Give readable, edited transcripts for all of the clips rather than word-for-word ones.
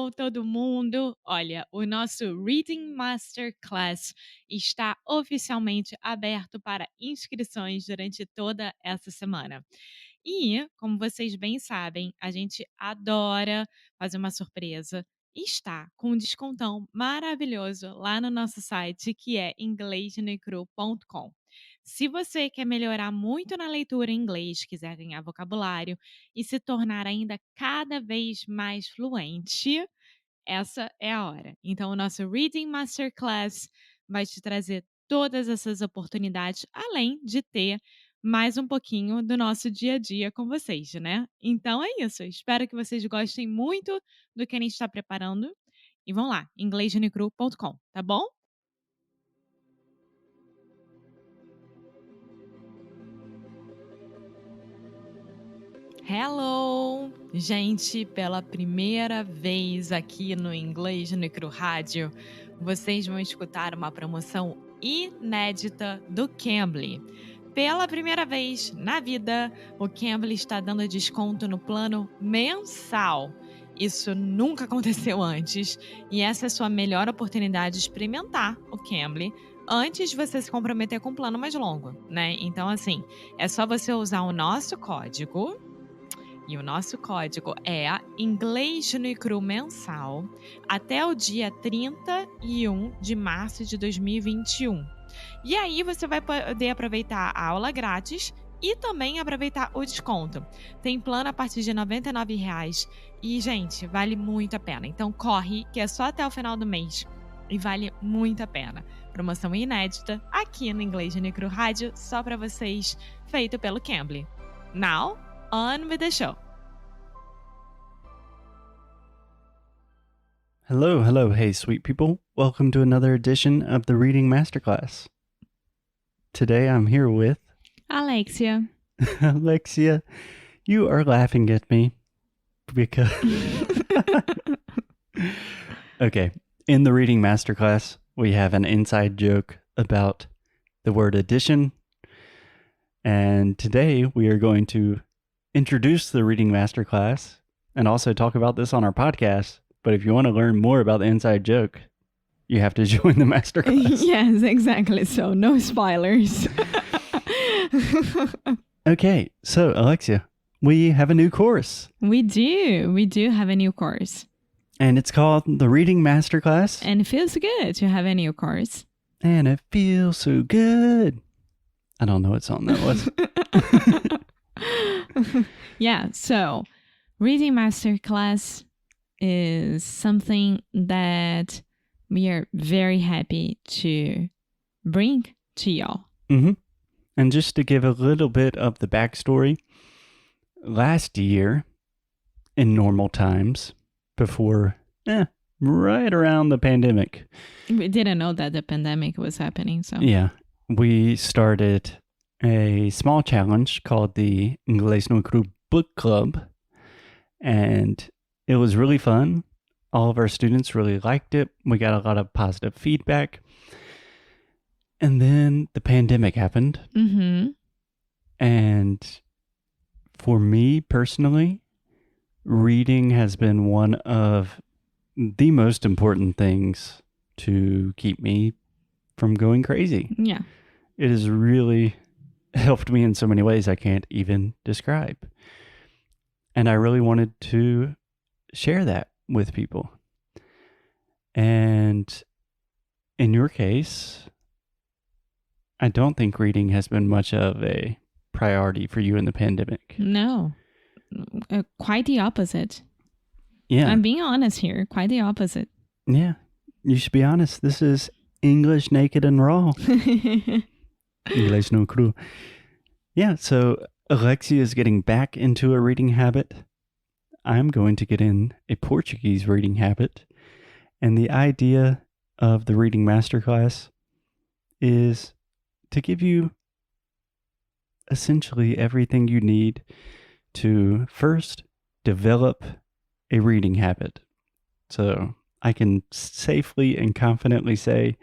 Hello, todo mundo! Olha, o nosso Reading Masterclass está oficialmente aberto para inscrições durante toda essa semana. E, como vocês bem sabem, a gente adora fazer uma surpresa e está com um descontão maravilhoso lá no nosso site, que é inglesnecru.com. Se você quer melhorar muito na leitura em inglês, quiser ganhar vocabulário e se tornar ainda cada vez mais fluente, essa é a hora. Então, o nosso Reading Masterclass vai te trazer todas essas oportunidades, além de ter mais um pouquinho do nosso dia a dia com vocês, né? Então é isso. Espero que vocês gostem muito do que a gente está preparando. E vão lá, inglesnecru.com, tá bom? Hello! Gente, pela primeira vez aqui no Inglês no Cru Rádio, vocês vão escutar uma promoção inédita do Cambly. Pela primeira vez na vida, o Cambly está dando desconto no plano mensal. Isso nunca aconteceu antes e essa é a sua melhor oportunidade de experimentar o Cambly antes de você se comprometer com um plano mais longo, né? Então, assim, é só você usar o nosso código. E o nosso código é Inglês no Cru Mensal até o dia 31 de março de 2021. E aí você vai poder aproveitar a aula grátis e também aproveitar o desconto. Tem plano a partir de R$ 99,00 e, gente, vale muito a pena. Então corre, que é só até o final do mês e vale muito a pena. Promoção inédita aqui no Inglês no Cru Rádio, só para vocês, feito pelo Cambly. Now, on with the show. Hello, hello, hey, sweet people. Welcome to another edition of the Reading Masterclass. Today I'm here with Alexia. Alexia. You are laughing at me because... Okay, in the Reading Masterclass, we have an inside joke about the word addition. And today we are going to introduce the Reading Masterclass and also talk about this on our podcast. But if you want to learn more about the inside joke, you have to join the masterclass. Yes, exactly. So no spoilers. Okay, so Alexia, we have a new course. We do have a new course. And it's called the Reading Masterclass. And it feels good to have a new course. And it feels so good. I don't know what song that was. Yeah, so Reading Masterclass is something that we are very happy to bring to y'all. Mm-hmm. And just to give a little bit of the backstory, last year, in normal times, before, right around the pandemic. We didn't know that the pandemic was happening, so. Yeah, we started a small challenge called the Inglês no Cru Book Club, and it was really fun. All of our students really liked it. We got a lot of positive feedback. And then the pandemic happened. Mm-hmm. And for me personally, reading has been one of the most important things to keep me from going crazy. Yeah. It has really helped me in so many ways I can't even describe. And I really wanted to share that with people. And in your case, I don't think reading has been much of a priority for you in the pandemic. No, quite the opposite. Yeah. I'm being honest here. Quite the opposite. Yeah. You should be honest. This is English naked and raw. Inglês no cru. Yeah. So Alexia is getting back into a reading habit. I'm going to get in a Portuguese reading habit. And the idea of the Reading Masterclass is to give you essentially everything you need to first develop a reading habit. So I can safely and confidently say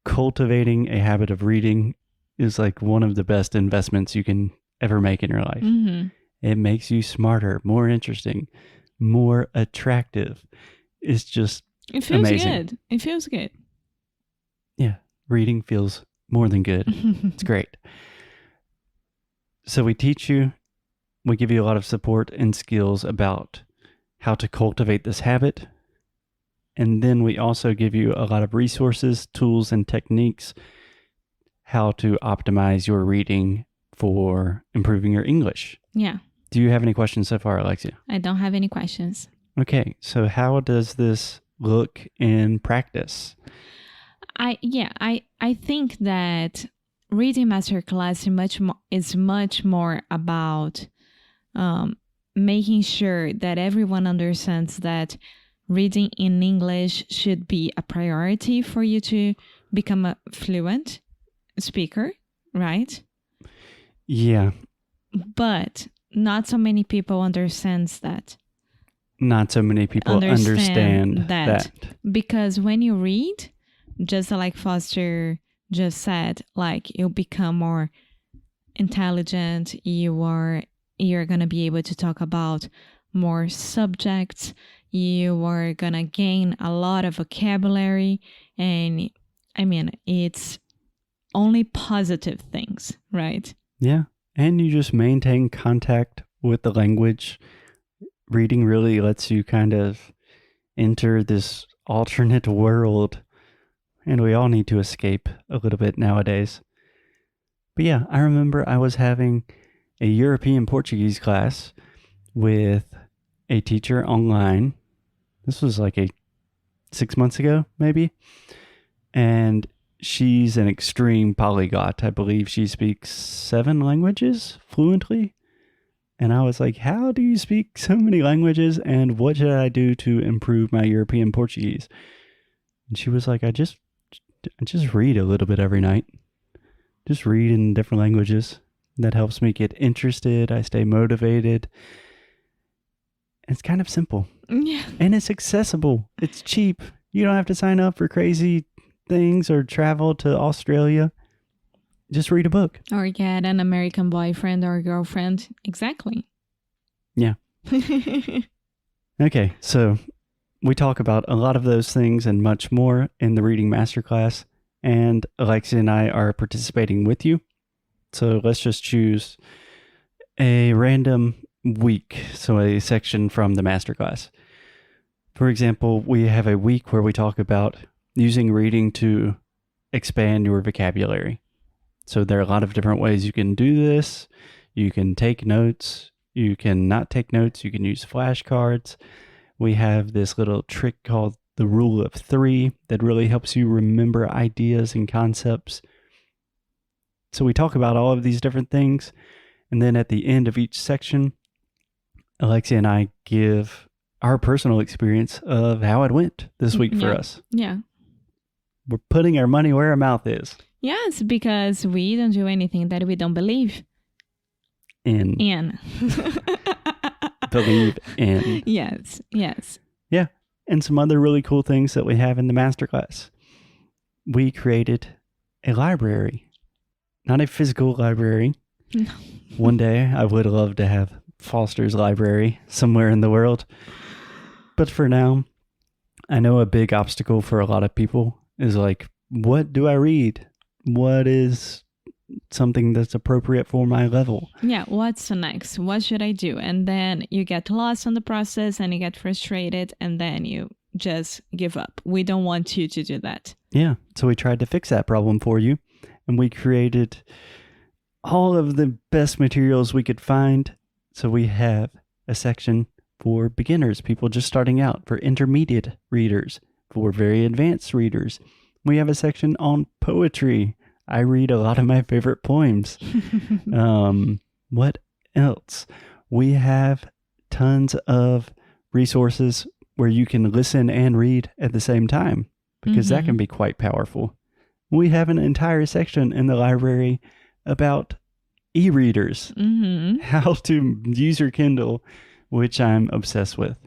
cultivating a habit of reading is like one of the best investments you can ever make in your life. Mm-hmm. It makes you smarter, more interesting, more attractive. It's just It feels amazing. good. It feels good. Yeah, reading feels more than good. It's great. So we teach you, we give you a lot of support and skills about how to cultivate this habit. And then we also give you a lot of resources, tools, and techniques how to optimize your reading for improving your English. Yeah. Do you have any questions so far, Alexia? I don't have any questions. Okay, so how does this look in practice? I think that reading masterclass is much more about making sure that everyone understands that reading in English should be a priority for you to become a fluent speaker, right? Yeah. But not so many people understands that. Not so many people understand that. Because when you read, just like Foster just said, like you'll become more intelligent, you're going to be able to talk about more subjects, you are going to gain a lot of vocabulary, and I mean, it's only positive things, right? Yeah, and you just maintain contact with the language. Reading really lets you kind of enter this alternate world, and we all need to escape a little bit nowadays. But yeah, I remember I was having a European Portuguese class with a teacher online. This was like 6 months ago, maybe. And she's an extreme polyglot. I believe she speaks 7 languages fluently. And I was like, how do you speak so many languages? And what should I do to improve my European Portuguese? And she was like, I just read a little bit every night. Just read in different languages. That helps me get interested. I stay motivated. It's kind of simple. Yeah. And it's accessible. It's cheap. You don't have to sign up for crazy things or travel to Australia. Just read a book. Or get an American boyfriend or girlfriend. Exactly. Yeah. Okay, so we talk about a lot of those things and much more in the Reading Masterclass. And Alexia and I are participating with you. So let's just choose a random week. So a section from the Masterclass. For example, we have a week where we talk about using reading to expand your vocabulary. So there are a lot of different ways you can do this. You can take notes. You can not take notes. You can use flashcards. We have this little trick called the rule of 3 that really helps you remember ideas and concepts. So we talk about all of these different things. And then at the end of each section, Alexia and I give our personal experience of how it went this week for us. Yeah. We're putting our money where our mouth is. Yes, because we don't do anything that we don't believe in. Believe in. Yes. Yeah. And some other really cool things that we have in the masterclass. We created a library. Not a physical library. No. One day I would love to have Foster's library somewhere in the world. But for now, I know a big obstacle for a lot of people is like, what do I read? What is something that's appropriate for my level? Yeah, what's next? What should I do? And then you get lost on the process and you get frustrated and then you just give up. We don't want you to do that. Yeah, so we tried to fix that problem for you, and we created all of the best materials we could find. So we have a section for beginners, people just starting out, for intermediate readers, for very advanced readers. We have a section on poetry. I read a lot of my favorite poems. What else? We have tons of resources where you can listen and read at the same time, because that can be quite powerful. We have an entire section in the library about e-readers, how to use your Kindle, which I'm obsessed with.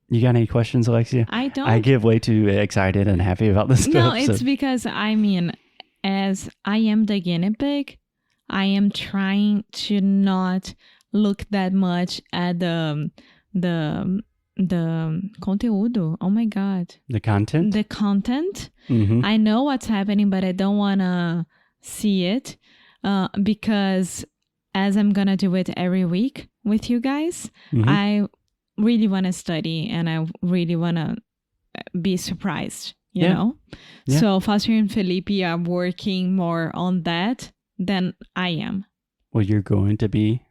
You got any questions, Alexia? I don't. I get way too excited and happy about this stuff. No, it's because, I mean, as I am the guinea pig, I am trying to not look that much at the conteúdo. Oh my God. The content? The content. Mm-hmm. I know what's happening, but I don't want to see it because as I'm going to do it every week with you guys, I really want to study and I really want to be surprised, you know? Yeah. So Foster and Felipe are working more on that than I am. Well, you're going to be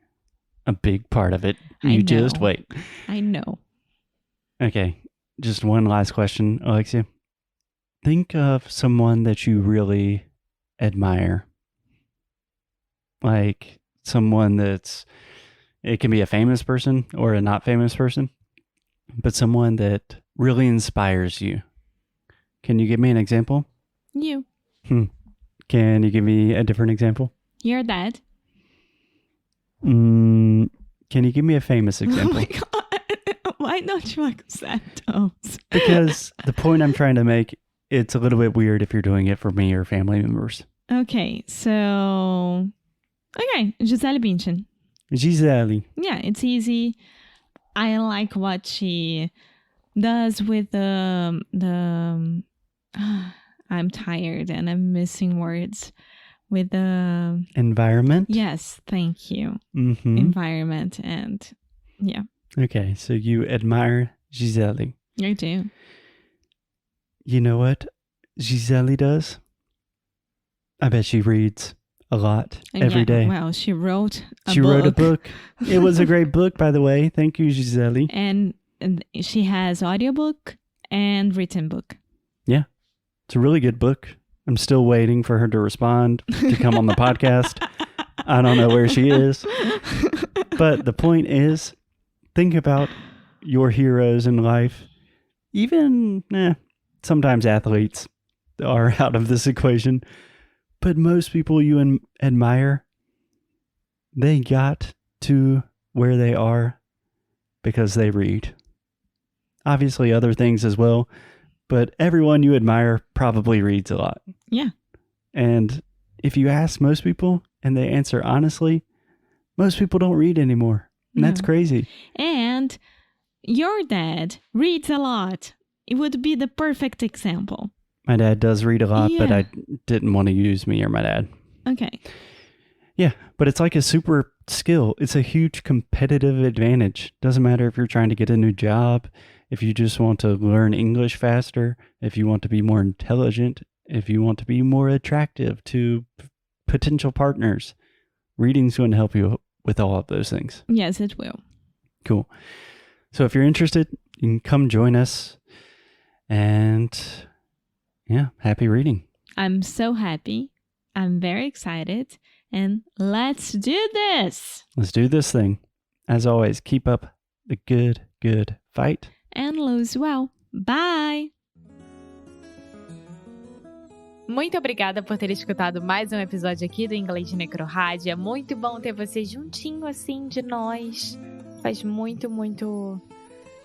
a big part of it. You just wait. I know. Okay, just one last question, Alexia. Think of someone that you really admire. Like someone it can be a famous person or a not famous person, but someone that really inspires you. Can you give me an example? You. Can you give me a different example? Your dad. Can you give me a famous example? Oh my God. Why don't you accept those? Because the point I'm trying to make, it's a little bit weird if you're doing it for me or family members. Okay, so... Okay, Gisele Bündchen. Gisele. Yeah, it's easy. I like what she does with the I'm tired and I'm missing words. With the... Environment? Yes, thank you. Mm-hmm. Environment and yeah. Okay, so you admire Gisele. I do. You know what Gisele does? I bet she reads a lot every day. Well, she wrote a book. She wrote a book. It was a great book, by the way. Thank you, Gisele. And she has audiobook and written book. Yeah, it's a really good book. I'm still waiting for her to respond, to come on the podcast. I don't know where she is. But the point is, think about your heroes in life. Even, sometimes athletes are out of this equation. But most people you admire, they got to where they are because they read. Obviously other things as well. But everyone you admire probably reads a lot. Yeah. And if you ask most people and they answer honestly, most people don't read anymore. And that's crazy. And your dad reads a lot. It would be the perfect example. My dad does read a lot, but I didn't want to use me or my dad. Okay. Yeah, but it's like a super skill. It's a huge competitive advantage. Doesn't matter if you're trying to get a new job, if you just want to learn English faster, if you want to be more intelligent, if you want to be more attractive to potential partners. Reading's going to help you with all of those things. Yes, it will. Cool. So if you're interested, you can come join us. And yeah, happy reading. I'm so happy. I'm very excited. And let's do this. Let's do this thing. As always, keep up the good fight. And lose well. Bye! Muito obrigada por ter escutado mais um episódio aqui do Inglês de Necrorádio. É muito bom ter você juntinho assim de nós. Faz muito, muito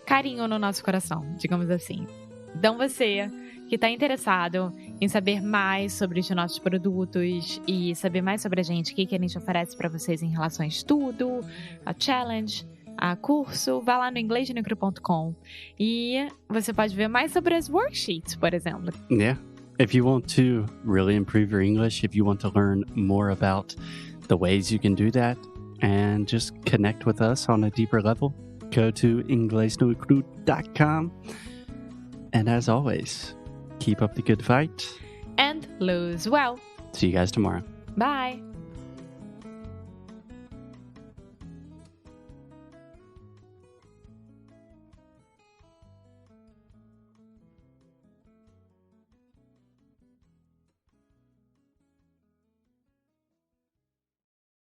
carinho no nosso coração, digamos assim. Então você que está interessado em saber mais sobre os nossos produtos e saber mais sobre a gente, o que a gente oferece para vocês em relação a estudo, a challenge, a curso, vá lá no inglesdenecro.com e você pode ver mais sobre as worksheets, por exemplo. Yeah. If you want to really improve your English, if you want to learn more about the ways you can do that and just connect with us on a deeper level, go to inglesdenecro.com. And as always, keep up the good fight. And lose well. See you guys tomorrow. Bye.